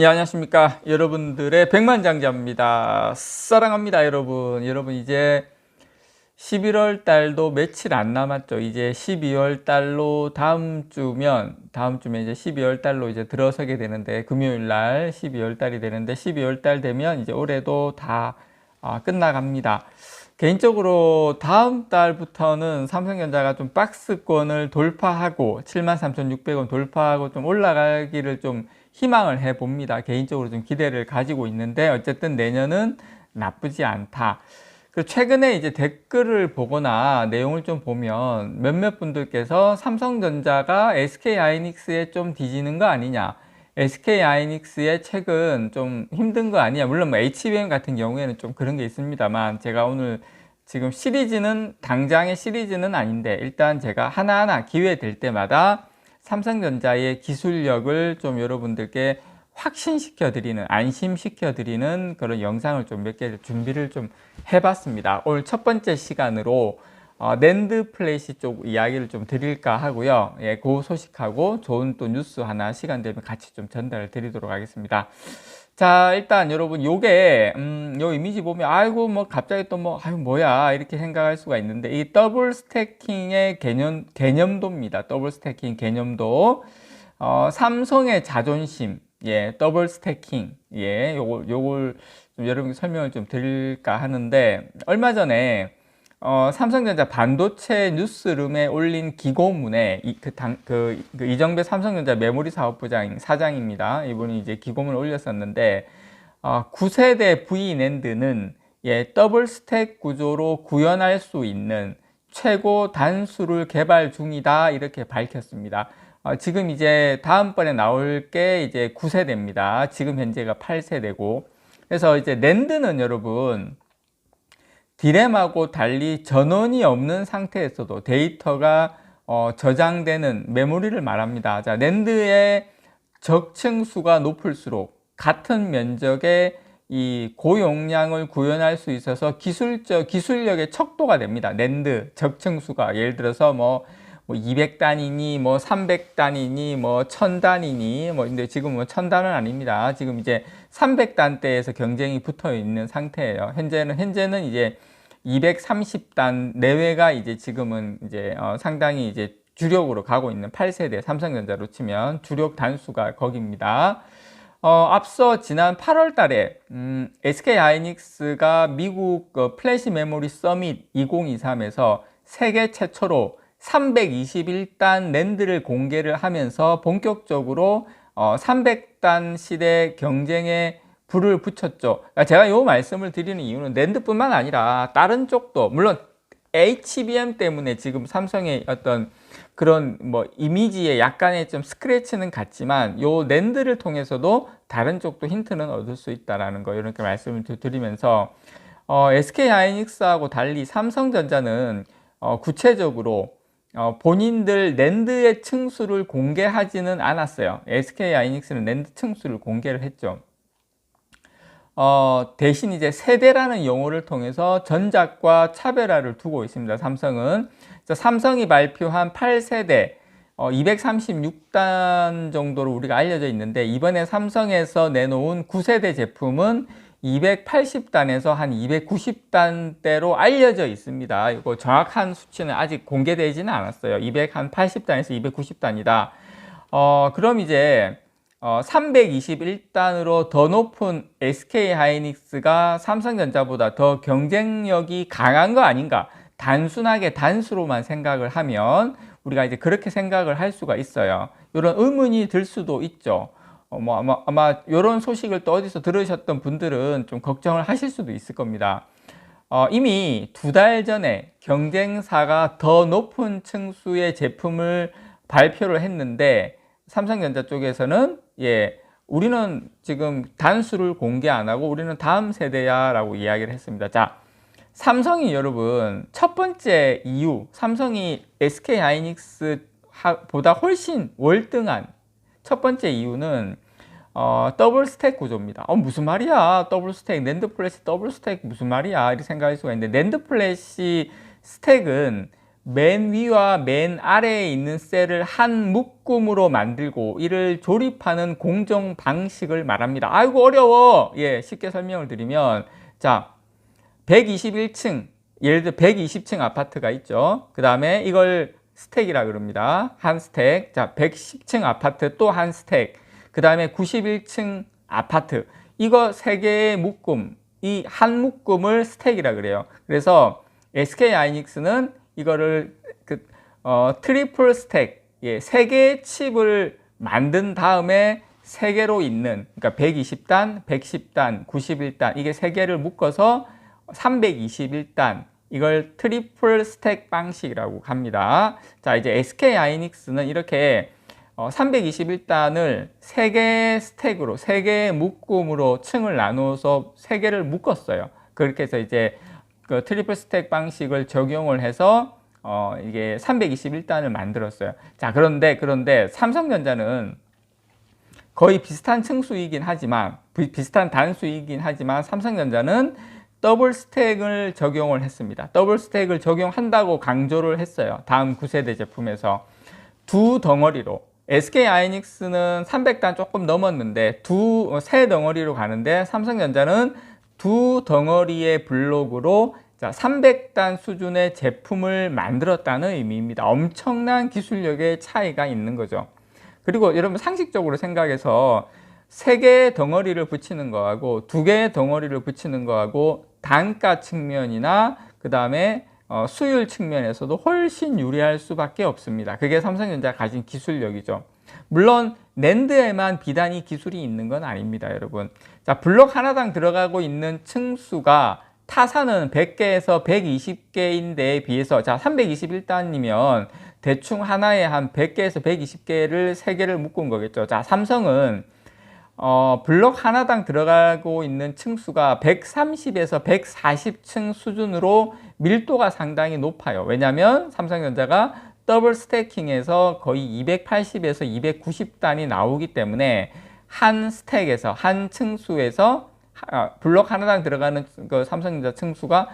예, 안녕하십니까. 여러분들의 백만장자입니다. 사랑합니다, 여러분. 여러분, 이제 11월 달도 며칠 안 남았죠. 이제 12월 달로 다음 주면 이제 12월 달로 이제 들어서게 되는데, 금요일 날 12월 달이 되는데, 12월 달 되면 이제 올해도 다 끝나갑니다. 개인적으로 다음 달부터는 삼성전자가 좀 박스권을 돌파하고 73,600원 돌파하고 좀 올라가기를 좀 희망을 해 봅니다. 개인적으로 좀 기대를 가지고 있는데 어쨌든 내년은 나쁘지 않다. 그리고 최근에 이제 댓글을 보거나 내용을 좀 보면 몇몇 분들께서 삼성전자가 SK하이닉스에 좀 뒤지는 거 아니냐, SK하이닉스의 최근 좀 힘든 거 아니냐. 물론 뭐 HBM 같은 경우에는 좀 그런 게 있습니다만, 제가 오늘 지금 시리즈는 당장의 시리즈는 아닌데 일단 제가 하나하나 기회 될 때마다 삼성전자의 기술력을 좀 여러분들께 확신시켜 드리는, 안심시켜 드리는 그런 영상을 좀 몇 개 준비를 좀 해봤습니다. 오늘 첫 번째 시간으로 낸드 플래시 쪽 이야기를 좀 드릴까 하고요. 예, 그 소식하고 좋은 또 뉴스 하나 시간 되면 같이 좀 전달을 드리도록 하겠습니다. 자, 일단 여러분 요게 요 이미지 보면 아이고 뭐 갑자기 또 뭐 아유 뭐야 이렇게 생각할 수가 있는데, 이 더블 스태킹의 개념도입니다. 더블 스태킹 개념도. 삼성의 자존심, 예, 더블 스태킹, 예, 요걸 좀 여러분께 설명을 좀 드릴까 하는데, 얼마 전에 삼성전자 반도체 뉴스룸에 올린 기고문에 이정배 삼성전자 메모리 사업부장 사장입니다. 이분이 이제 기고문을 올렸었는데, 9세대 V 낸드는 예, 더블 스택 구조로 구현할 수 있는 최고 단수를 개발 중이다, 이렇게 밝혔습니다. 지금 이제 다음번에 나올 게 이제 9세대입니다. 지금 현재가 8세대고. 그래서 이제 낸드는 여러분, 디램하고 달리 전원이 없는 상태에서도 데이터가 저장되는 메모리를 말합니다. 자, 낸드의 적층수가 높을수록 같은 면적의 이 고용량을 구현할 수 있어서 기술력의 척도가 됩니다. 낸드 적층수가 예를 들어서 뭐 200단이니 뭐 300단이니 뭐 1000단이니 뭐, 근데 지금 뭐 1000단은 아닙니다. 지금 이제 300단대에서 경쟁이 붙어 있는 상태예요. 현재는 이제 230단 내외가 이제 지금은 이제 상당히 이제 주력으로 가고 있는 8세대 삼성전자로 치면 주력 단수가 거기입니다. 앞서 지난 8월 달에 SK하이닉스가 미국 플래시 메모리 서밋 2023에서 세계 최초로 321단 낸드를 공개를 하면서 본격적으로 300단 시대 경쟁에 불을 붙였죠. 제가 이 말씀을 드리는 이유는 낸드뿐만 아니라 다른 쪽도, 물론 HBM 때문에 지금 삼성의 어떤 그런 뭐 이미지에 약간의 좀 스크래치는 같지만, 요 낸드를 통해서도 다른 쪽도 힌트는 얻을 수 있다라는 거, 이렇게 말씀을 드리면서 SK하이닉스하고 달리 삼성전자는 구체적으로 본인들 낸드의 층수를 공개하지는 않았어요. SK하이닉스는 낸드 층수를 공개를 했죠. 대신 이제 세대라는 용어를 통해서 전작과 차별화를 두고 있습니다. 삼성은. 삼성이 발표한 8세대 236단 정도로 우리가 알려져 있는데, 이번에 삼성에서 내놓은 9세대 제품은 280단에서 한 290단대로 알려져 있습니다. 이거 정확한 수치는 아직 공개되지는 않았어요. 280단에서 290단이다. 그럼 이제 321단으로 더 높은 SK하이닉스가 삼성전자보다 더 경쟁력이 강한 거 아닌가? 단순하게 단수로만 생각을 하면 우리가 이제 그렇게 생각을 할 수가 있어요. 이런 의문이 들 수도 있죠. 아마 이런 소식을 또 어디서 들으셨던 분들은 좀 걱정을 하실 수도 있을 겁니다. 이미 2달 전에 경쟁사가 더 높은 층수의 제품을 발표를 했는데, 삼성전자 쪽에서는 예, 우리는 지금 단수를 공개 안 하고 우리는 다음 세대야 라고 이야기를 했습니다. 자, 삼성이 여러분 첫 번째 이유, 삼성이 SK하이닉스보다 훨씬 월등한 첫 번째 이유는 더블 스택 구조입니다. 무슨 말이야, 더블 스택, 낸드 플래시 더블 스택 무슨 말이야, 이렇게 생각할 수가 있는데, 낸드 플래시 스택은 맨 위와 맨 아래에 있는 셀을 한 묶음으로 만들고 이를 조립하는 공정 방식을 말합니다. 아이고 어려워. 예, 쉽게 설명을 드리면 자, 121층, 예를 들어 120층 아파트가 있죠. 그 다음에 이걸 스택이라 그럽니다. 한 스택. 자, 110층 아파트 또 한 스택. 그 다음에 91층 아파트. 이거 세 개의 묶음, 이 한 묶음을 스택이라 그래요. 그래서 SK 하이닉스는 이거를 트리플 스택, 예, 세 개의 칩을 만든 다음에 세 개로 있는, 그러니까 120단, 110단, 91단, 이게 세 개를 묶어서 321단, 이걸 트리플 스택 방식이라고 합니다. 자, 이제 SK 하이닉스는 이렇게 321단을 3개의 스택으로, 3개의 묶음으로 층을 나누어서 3개를 묶었어요. 그렇게 해서 이제 그 트리플 스택 방식을 적용을 해서 이게 321단을 만들었어요. 자, 그런데 삼성전자는 거의 비슷한 층수이긴 하지만, 비슷한 단수이긴 하지만 삼성전자는 더블 스택을 적용을 했습니다. 더블 스택을 적용한다고 강조를 했어요. 다음 9세대 제품에서 두 덩어리로. SK 하이닉스는 300단 조금 넘었는데 세 덩어리로 가는데 삼성전자는 두 덩어리의 블록으로 300단 수준의 제품을 만들었다는 의미입니다. 엄청난 기술력의 차이가 있는 거죠. 그리고 여러분 상식적으로 생각해서 3개의 덩어리를 붙이는 거하고 2개의 덩어리를 붙이는 거하고 단가 측면이나 그 다음에 수율 측면에서도 훨씬 유리할 수밖에 없습니다. 그게 삼성전자가 가진 기술력이죠. 물론 낸드에만 비단이 기술이 있는 건 아닙니다, 여러분. 자, 블록 하나당 들어가고 있는 층수가 타사는 100개에서 120개인데에 비해서, 자, 321단이면 대충 하나에 한 100개에서 120개를 3개를 묶은 거겠죠. 자, 삼성은 블록 하나당 들어가고 있는 층수가 130에서 140층 수준으로 밀도가 상당히 높아요. 왜냐하면 삼성전자가 더블 스태킹에서 거의 280에서 290단이 나오기 때문에 한 스택에서, 한 층수에서 블록 하나당 들어가는 그 삼성전자 층수가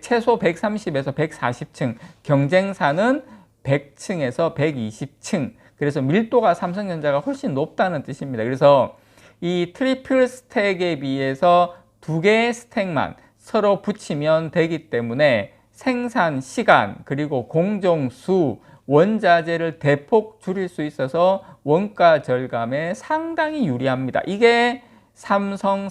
최소 130에서 140층, 경쟁사는 100층에서 120층. 그래서 밀도가 삼성전자가 훨씬 높다는 뜻입니다. 그래서 이 트리플 스택에 비해서 2개의 스택만 서로 붙이면 되기 때문에 생산 시간, 그리고 공정수, 원자재를 대폭 줄일 수 있어서 원가 절감에 상당히 유리합니다. 이게 삼성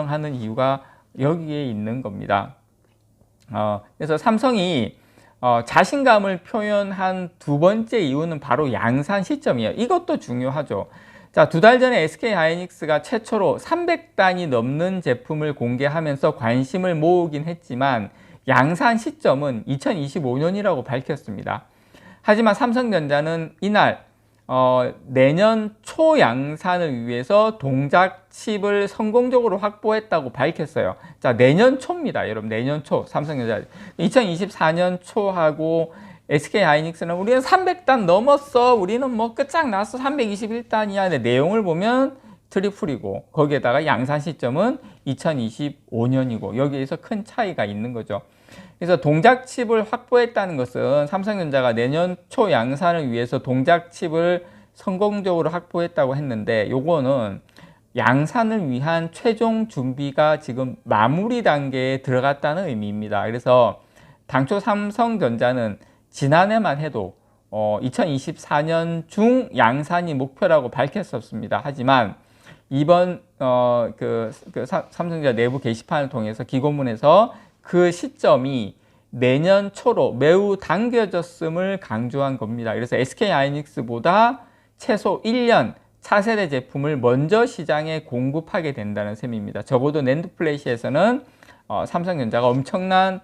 하는 이유가 여기에 있는 겁니다. 그래서 삼성이 자신감을 표현한 두 번째 이유는 바로 양산 시점이에요. 이것도 중요하죠. 자, 2달 전에 SK 하이닉스가 최초로 300단이 넘는 제품을 공개하면서 관심을 모으긴 했지만 양산 시점은 2025년이라고 밝혔습니다. 하지만 삼성전자는 이날 내년 초 양산을 위해서 동작 칩을 성공적으로 확보했다고 밝혔어요. 자, 내년 초입니다, 여러분. 내년 초. 삼성전자 2024년 초하고 SK 하이닉스는 우리는 300단 넘었어. 우리는 뭐 끝장났어. 321단이야. 근데 내용을 보면 트리플이고 거기에다가 양산 시점은 2025년이고 여기에서 큰 차이가 있는 거죠. 그래서 동작 칩을 확보했다는 것은 삼성전자가 내년 초 양산을 위해서 동작 칩을 성공적으로 확보했다고 했는데 요거는 양산을 위한 최종 준비가 지금 마무리 단계에 들어갔다는 의미입니다. 그래서 당초 삼성전자는 지난해만 해도 2024년 중 양산이 목표라고 밝혔었습니다. 하지만 이번 삼성전자 내부 게시판을 통해서 기고문에서 그 시점이 내년 초로 매우 당겨졌음을 강조한 겁니다. 그래서 SK 하이닉스보다 최소 1년 차세대 제품을 먼저 시장에 공급하게 된다는 셈입니다. 적어도 낸드 플래시에서는 삼성전자가 엄청난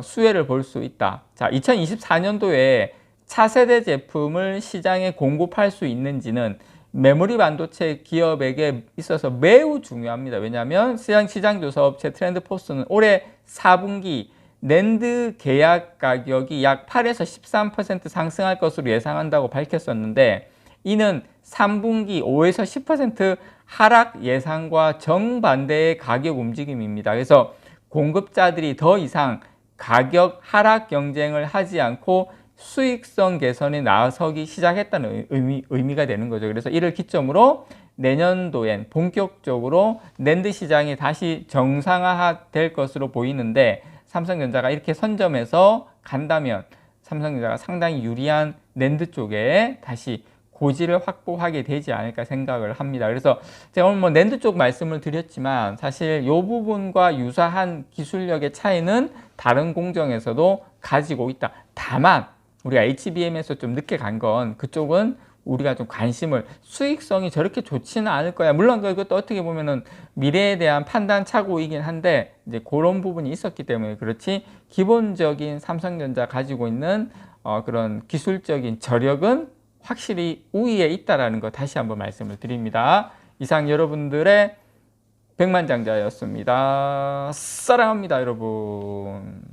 수혜를 볼 수 있다. 자, 2024년도에 차세대 제품을 시장에 공급할 수 있는지는 메모리 반도체 기업에게 있어서 매우 중요합니다. 왜냐하면 시장조사업체 트렌드포스는 올해 4분기 낸드 계약 가격이 약 8에서 13% 상승할 것으로 예상한다고 밝혔었는데 이는 3분기 5에서 10% 하락 예상과 정반대의 가격 움직임입니다. 그래서 공급자들이 더 이상 가격 하락 경쟁을 하지 않고 수익성 개선에 나서기 시작했다는 의미가 되는 거죠. 그래서 이를 기점으로 내년도엔 본격적으로 낸드 시장이 다시 정상화 될 것으로 보이는데, 삼성전자가 이렇게 선점해서 간다면 삼성전자가 상당히 유리한 낸드 쪽에 다시 고지를 확보하게 되지 않을까 생각을 합니다. 그래서 제가 오늘 낸드 쪽 말씀을 드렸지만, 사실 이 부분과 유사한 기술력의 차이는 다른 공정에서도 가지고 있다. 다만 우리가 HBM에서 좀 늦게 간 건, 그쪽은 우리가 좀 관심을, 수익성이 저렇게 좋지는 않을 거야. 물론 그것도 어떻게 보면은 미래에 대한 판단 착오이긴 한데, 이제 그런 부분이 있었기 때문에 그렇지, 기본적인 삼성전자 가지고 있는 그런 기술적인 저력은 확실히 우위에 있다라는 거 다시 한번 말씀을 드립니다. 이상 여러분들의 백만장자였습니다. 사랑합니다, 여러분.